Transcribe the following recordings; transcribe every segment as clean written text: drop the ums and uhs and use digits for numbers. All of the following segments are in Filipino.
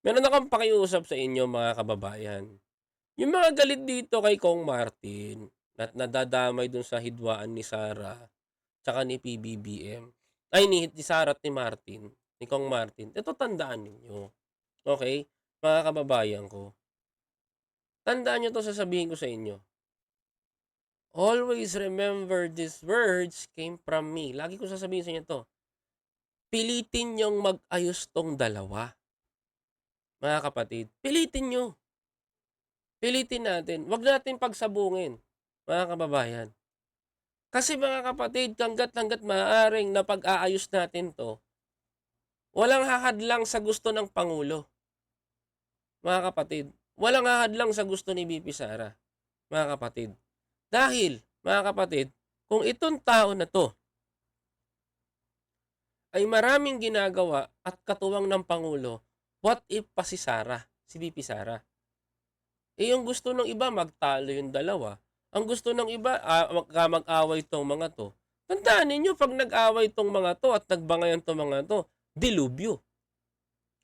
Meron akong pakiusap sa inyo mga kababayan. Yung mga galit dito kay Kong Martin at nadadamay dun sa hidwaan ni Sara tsaka ni PBBM, ay ni Sara at ni Martin, ni Kong Martin, ito tandaan ninyo, okay, mga kababayan ko. Tandaan niyo 'to sasabihin ko sa inyo. Always remember these words came from me. Lagi ko sasabihin sa inyo 'to. Pilitin niyong mag-ayos 'tong dalawa, mga kapatid. Pilitin niyo. Pilitin natin, 'wag natin pagsabungin, mga kababayan. Kasi mga kapatid, hangga't maaaring napag-aayos natin 'to, walang hahadlang sa gusto ng pangulo, mga kapatid. Walang hahadlang sa gusto ni VP Sara, mga kapatid. Dahil, mga kapatid, kung itong tao na 'to ay maraming ginagawa at katuwang ng pangulo, what if pa si Sara, si VP Sara? Yung gusto ng iba magtalo yung dalawa, ang gusto ng iba, mag-away 'tong mga 'to. Tandaan ninyo 'pag nag-away 'tong mga 'to at nagbangayan 'tong mga 'to, delubyo.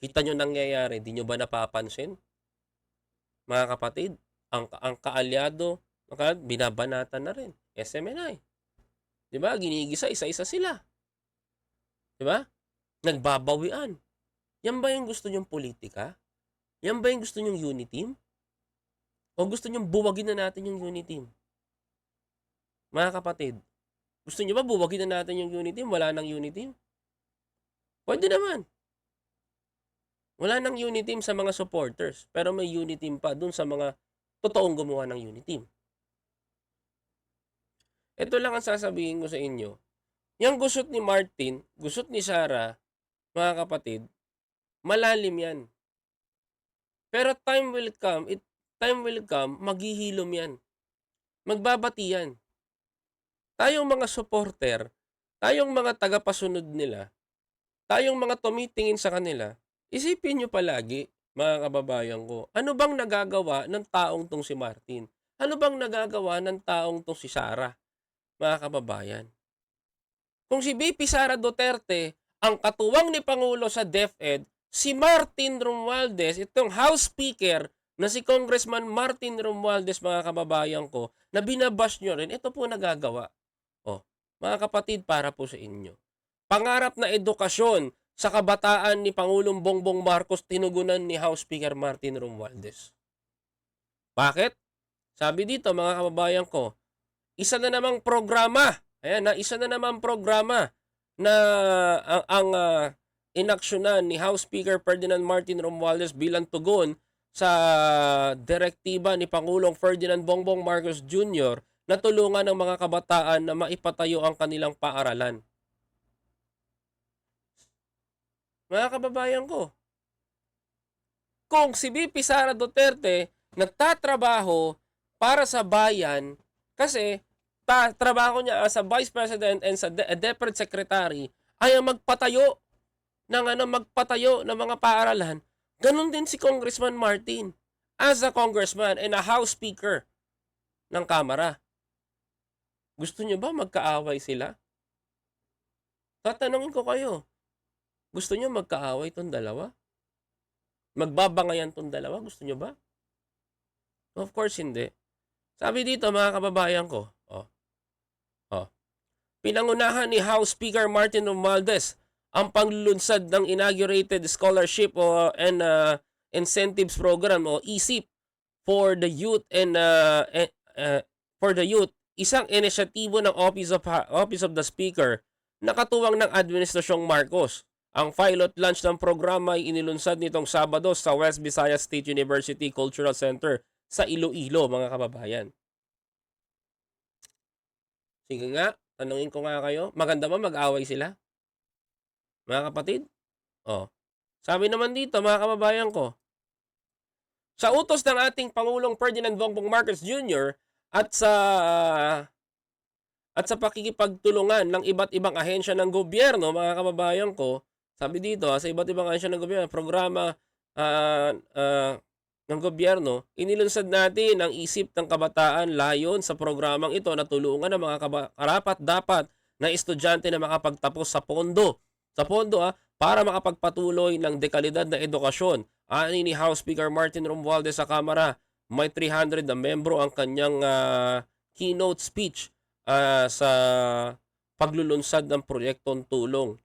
Kita niyo nangyayari, 'di niyo ba napapansin, mga kapatid? Ang kaalyado, binabanatan na rin, SMNI. 'Di ba, ginigisa isa-isa sila, 'di ba? Nagbabawian. Yan ba yung gusto niyong politika? Yan ba yung gusto niyong unity? O gusto niyong buwagin na natin yung unity? Mga kapatid, gusto niyo ba buwagin na natin yung unity? Wala nang unity? Pwede naman. Wala nang unity sa mga supporters, pero may unity pa dun sa mga totoong gumawa ng unity. Ito lang ang sasabihin ko sa inyo. Yung gusot ni Martin, gusot ni Sara, mga kapatid, malalim yan. Pero time will come, maghihilom yan. Magbabati yan. Tayong mga supporter, tayong mga tagapasunod nila, tayong mga tumitingin sa kanila, isipin nyo palagi, mga kababayan ko, ano bang nagagawa ng taong tong si Martin? Ano bang nagagawa ng taong tong si Sara, mga kababayan? Kung si VP Sara Duterte, ang katuwang ni Pangulo sa DepEd, si Martin Romualdez, itong House Speaker na si Congressman Martin Romualdez, mga kababayan ko, na binabash nyo rin, ito po nagagawa. Oh, mga kapatid, para po sa inyo. Pangarap na edukasyon sa kabataan ni Pangulong Bongbong Marcos tinugunan ni House Speaker Martin Romualdez. Bakit? Sabi dito mga kababayan ko, isa na namang programa, ayan na, isa na namang programa na ang inaksyonan ni House Speaker Ferdinand Martin Romualdez bilang tugon sa direktiba ni Pangulong Ferdinand Bongbong Marcos Jr. na tulungan ng mga kabataan na maipatayo ang kanilang paaralan. Mga kababayan ko, kung si VP Sara Duterte nagtatrabaho para sa bayan kasi trabaho niya as a Vice President and sa Deputy Secretary ay ang magpatayo ng mga paaralan. Ganon din si Congressman Martin as a congressman and a House Speaker ng Kamara. Gusto niyo ba magkaaway sila? Tatanungin ko kayo, gusto niyo magkaaway tong dalawa? Magbabangayan tong dalawa? Gusto niyo ba? Of course, hindi. Sabi dito mga kababayan ko, pinangunahan ni House Speaker Martin Romualdez ang panglulunsad ng inaugurated scholarship and incentives program o ESIP for the youth for the youth, isang inisyatibo ng Office of the Speaker na katuwang ng Administrasyong Marcos. Ang pilot launch ng programa ay inilunsad nitong Sabado sa West Visayas State University Cultural Center sa Iloilo, mga kababayan. Sige nga, tanungin ko nga kayo, maganda ba mag-away sila, mga kapatid? Sabi naman dito mga kababayan ko, sa utos ng ating Pangulong Ferdinand Bongbong Marcos Jr. at sa pakikipagtulungan ng iba't ibang ahensya ng gobyerno, mga kababayan ko, sabi dito sa iba't ibang ahensya ng gobyerno, programa ng gobyerno, inilunsad natin ang isip ng kabataan layon sa programang ito na tulungan ng mga karapat-dapat na estudyante na makapagtapos sa pondo. Sa pondo para makapagpatuloy ng dekalidad na edukasyon Ani ni House Speaker Martin Romualdez sa Kamara, may 300 na membro ang kanyang keynote speech sa paglulunsad ng proyektong tulong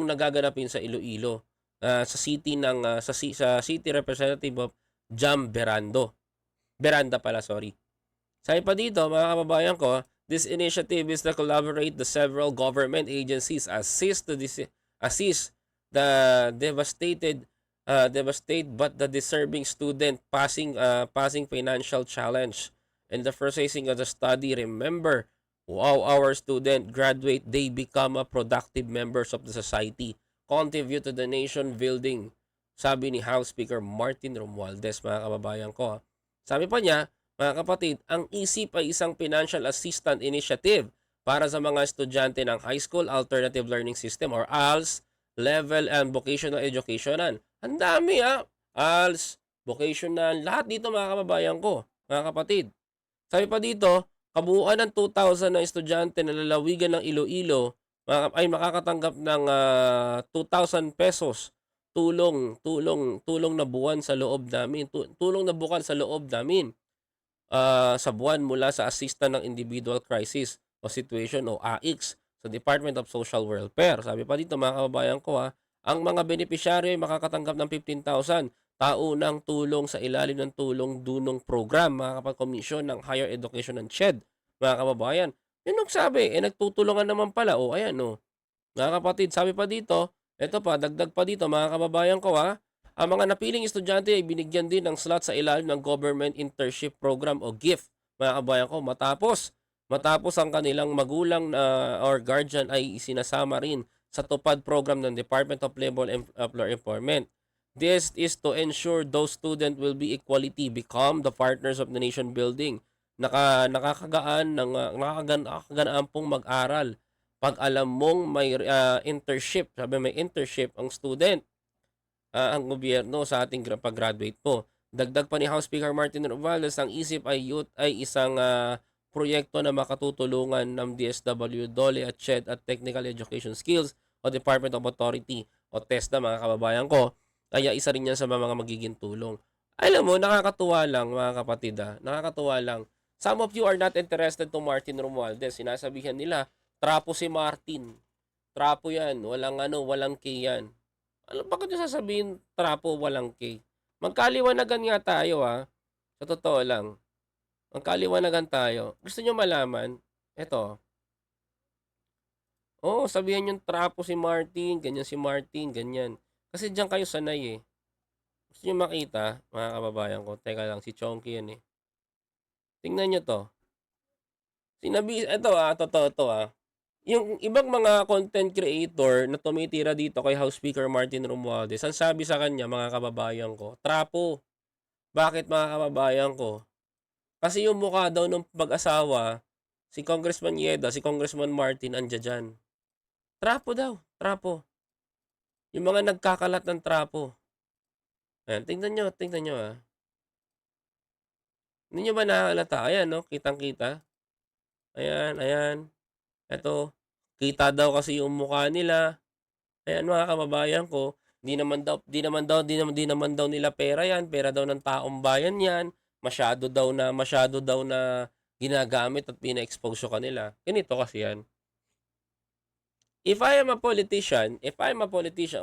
na gaganapin sa Iloilo sa city ng sa City Representative of Jam Beranda pala, sorry. Sabi pa dito, mga kababayan ko, this initiative is to collaborate the several government agencies assist the devastated but the deserving student passing financial challenge. In the processing of the study, remember, wow, our student graduate, they become a productive members of the society, contribute to the nation building. Sabi ni House Speaker Martin Romualdez, mga kababayan ko. Sabi pa niya, mga kapatid, ang ISIP ay isang financial assistance initiative para sa mga estudyante ng High School Alternative Learning System or ALS, Level and Vocational Educational. Ang dami ALS, vocational, lahat dito mga kababayan ko, mga kapatid. Sabi pa dito, kabuuan ng 2,000 na estudyante na lalawigan ng Iloilo ay makakatanggap ng 2,000 pesos tulong na buwan sa loob namin. Tulong na buwan sa loob namin sa buwan mula sa Assistant ng Individual Crisis o Situation o AICS sa Department of Social Welfare. Sabi pa dito mga kababayan ko ang mga benepisyaryo ay makakatanggap ng 15,000 taunang tulong sa ilalim ng tulong dunong program, mga kapag-komisyon ng Higher Education and CHED, mga kababayan. Yun ang sabi, nagtutulungan naman pala. Ayan, mga kapatid, sabi pa dito, eto pa, dagdag pa dito, mga kababayan ko ang mga napiling estudyante ay binigyan din ng slot sa ilalim ng Government Internship Program o GIF, mga kababayan ko, matapos ang kanilang magulang or guardian ay isinasama rin sa tupad program ng Department of Labor and Employment. This is to ensure those students will be equality, become the partners of the nation building. Nakakaganaan pong mag-aral. Pag alam mong may internship, sabi may internship ang student, ang gobyerno sa ating pag-graduate po. Dagdag pa ni House Speaker Martin Romualdez, ang ISIP ay isang proyekto na makatutulungan ng DSW, DOLE at CHED at Technical Education Skills o Department of Authority o TESDA, mga kababayan ko. Kaya isa rin yan sa mga magiging tulong. Alam mo, nakakatuwa lang mga kapatid nakakatuwa lang. Some of you are not interested to Martin Romualdez. Sinasabihan nila, trapo si Martin. Trapo yan. Walang K yan. Bakit nyo sasabihin trapo, walang K? Magkaliwanagan nga tayo Sa totoo lang. Magkaliwanagan tayo. Gusto nyo malaman? Eto. Sabihan yung trapo si Martin, ganyan. Kasi diyan kayo sanay Gusto nyo makita, mga kababayan ko? Teka lang, si Chonky yan Tingnan nyo to. Totoo to Yung ibang mga content creator na tumitira dito kay House Speaker Martin Romualdez, ang sabi sa kanya, mga kababayan ko, trapo. Bakit, mga kababayan ko? Kasi yung mukha daw ng pag-asawa, si Congressman Yeda, si Congressman Martin, andyan dyan. Trapo daw, trapo. Yung mga nagkakalat ng trapo. Ayan, tingnan nyo Hindi nyo ba nakakalata? Ayan, kitang-kita. Ayan. Ito, kita daw kasi yung mukha nila. Ayan, mga kababayan ko, di naman daw nila pera yan, pera daw ng taong bayan yan. Masyado daw na ginagamit at pina-expose yung kanila. Ganito kasi yan. If I am a politician,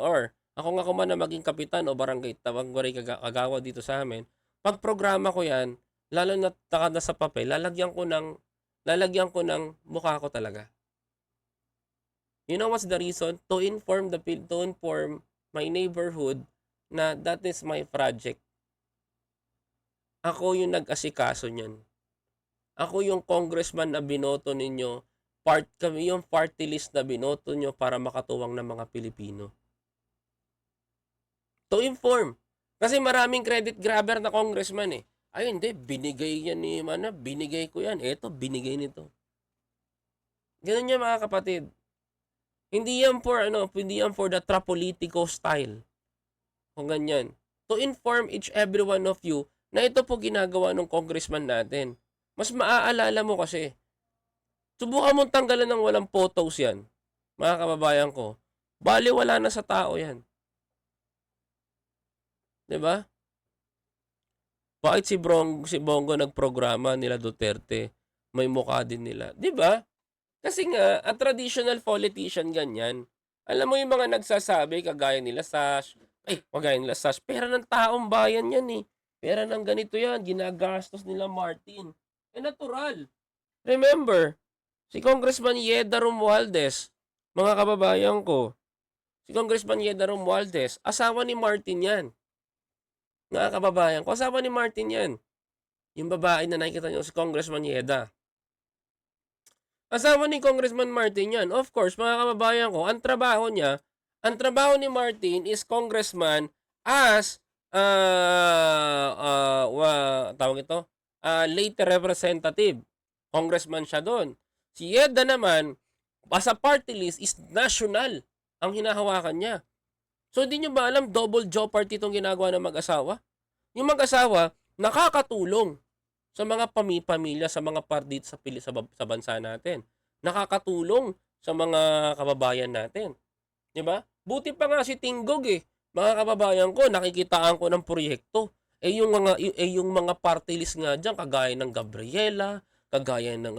or ako man na maging kapitan o barangay kagawa dito sa amin, pag programa ko yan, lalo na takada sa papel, lalagyan ko ng mukha ko talaga. You know what's the reason? To inform my neighborhood na that is my project. Ako yung nag-asikaso niyan. Ako yung congressman na binoto ninyo. Kami yung party list na binoto nyo para makatuwang ng mga Pilipino. To inform. Kasi maraming credit grabber na congressman Ay hindi, binigay yan ni binigay ko yan. Eto, binigay nito. Ganun yan mga kapatid. Hindi yan for the trapolitico style. Kung ganyan. To inform every one of you na ito po ginagawa ng congressman natin. Mas maaalala mo kasi. Subukan mong tanggalan ng walang photos yan. Mga kababayan ko. Bali wala na sa tao yan. 'Di ba? Bakit si Bongo nagprograma nila Duterte, may mukha din nila, 'di ba? Kasi nga, a traditional politician ganyan. Alam mo yung mga nagsasabi kagaya nila Sash, kagaya nila Sash, pera ng taong bayan yan, eh. Pera ng ganito yan, ginagastos nila Martin. Eh, natural. Remember, si Congressman Yeda Romualdez, mga kababayan ko, si Congressman Yeda Romualdez, asawa ni Martin yan. Mga kababayan ko, asawa ni Martin yan. Yung babae na nakikita niyo si Congressman Yeda. Asawa ni Congressman Martin yan. Of course, mga kababayan ko, ang trabaho ni Martin is congressman as, tawag ito, late representative. Congressman siya doon. Si Yeda naman, as a party list, is national ang hinahawakan niya. So, di nyo ba alam, double jeopardy itong ginagawa ng mag-asawa? Yung mag-asawa, nakakatulong sa mga pamilya, sa mga partido sa bansa natin. Nakakatulong sa mga kababayan natin. 'Di ba? Buti pa nga si Tinggog eh. Mga kababayan ko, nakikitaan ko ng proyekto. Yung mga party list nga diyan kagaya ng Gabriela, kagaya ng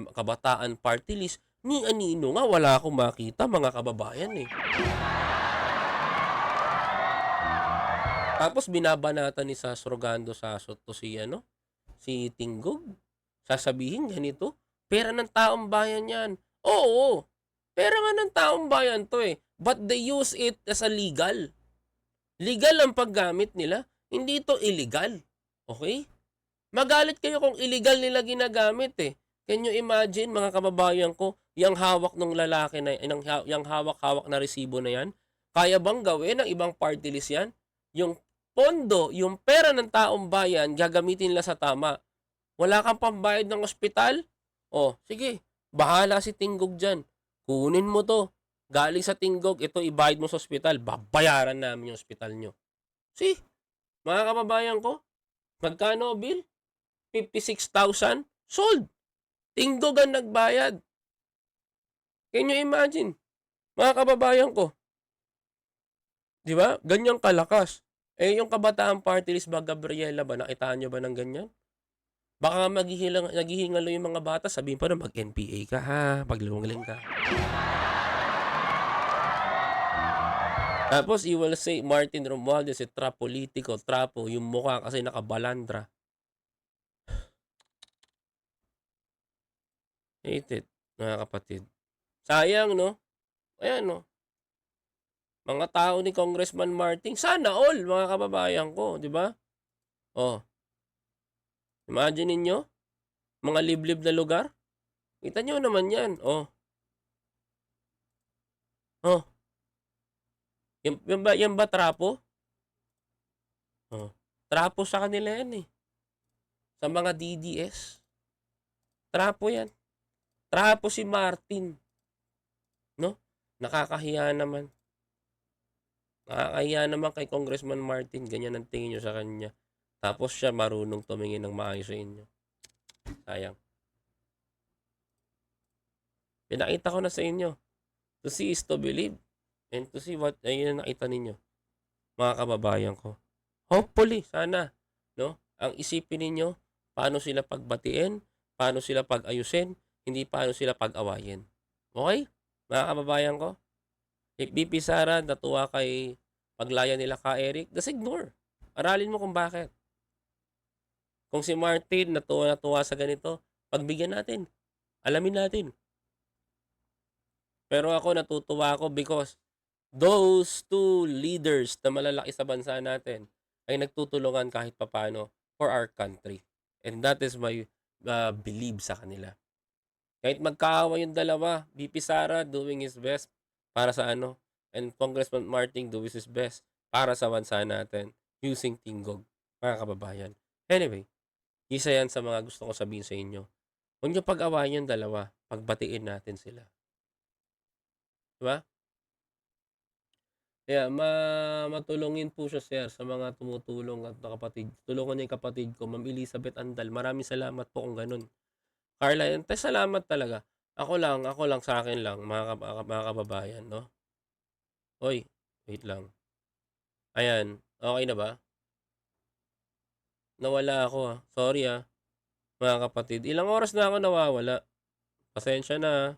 Kabataan Party List, ni anino nga wala akong makita mga kababayan eh. Tapos binabanatan ni Sasrogando Sasot to si Tinggog. Sasabihin ganito, pera ng taong bayan yan. Oo, pera nga ng taong bayan to eh. But they use it as a legal. Legal ang paggamit nila, hindi to illegal. Okay? Magalit kayo kung illegal nila ginagamit eh. Can you imagine mga kababayan ko, yung hawak ng lalaki na, yung hawak-hawak na resibo na yan, kaya bang gawin ng ibang party list yan? Yung pondo, yung pera ng taong bayan, gagamitin nila sa tama. Wala kang pambayad ng ospital? O, sige, bahala si Tinggog dyan. Kunin mo to. Galing sa Tinggog, ito ibayad mo sa ospital. Babayaran namin yung ospital nyo. See, mga kababayan ko, magkano bill? 56,000? Sold. Tinggog ang nagbayad. Can you imagine? Mga kababayan ko. Di ba? Ganyang kalakas. Eh, yung Kabataan Party List ba, Gabriela ba, nakitaan nyo ba ng ganyan? Baka naghihingalo yung mga bata, sabihin pa na mag-NPA ka ha, paglungaling ka. Tapos, you will say, Martin Romualdez, si trapolitiko, trapo, yung mukha kasi nakabalandra. Hate it, mga kapatid. Sayang, no? Ayan, no? Mga tao ni Congressman Martin, sana all, mga kababayan ko, di ba? Oh. Imagine ninyo, mga liblib na lugar. Kita nyo naman yan, oh. Oh. Yan ba trapo? Oh. Trapo sa kanila yan eh. Sa mga DDS. Trapo yan. Trapo si Martin. No? Nakakahiya naman. Nakakahiya naman kay Congressman Martin. Ganyan ang tingin nyo sa kanya. Tapos siya marunong tumingin ng maayos sa inyo. Sayang. Pinakita ko na sa inyo. To see is to believe. And to see what, ayun na nakita ninyo. Mga kababayan ko. Hopefully, sana, no? Ang isipin ninyo, paano sila pagbatiin, paano sila pag-ayusin, hindi paano sila pag-awayin. Okay? Mga kababayan ko? If BP Sara natuwa kay paglaya nila ka Eric, just ignore. Aralin mo kung bakit. Kung si Martin natuwa sa ganito, pagbigyan natin. Alamin natin. Pero ako natutuwa ako because those two leaders na malalaki sa bansa natin ay nagtutulungan kahit papano for our country. And that is my believe sa kanila. Kahit magkaawa yung dalawa, BP Sara doing his best para sa and Congressman Martin doing his best para sa bansa natin using Tinggog, mga kababayan. Anyway, isa yan sa mga gusto ko sabihin sa inyo. Huwag nyo pag-awayan yung dalawa, pagbatiin natin sila. Diba? Kaya matulungin po siya, sir, sa mga tumutulong at kapatid. Tulungan niya yung kapatid ko, Ma'am Elizabeth Andal. Maraming salamat po kung ganun. Carla, salamat talaga. Ako lang sa akin lang, mga kababayan, no? Hoy, wait lang. Ayan, okay na ba? nawala ako, Sorry, mga kapatid. Ilang oras na ako nawawala. Pasensya na,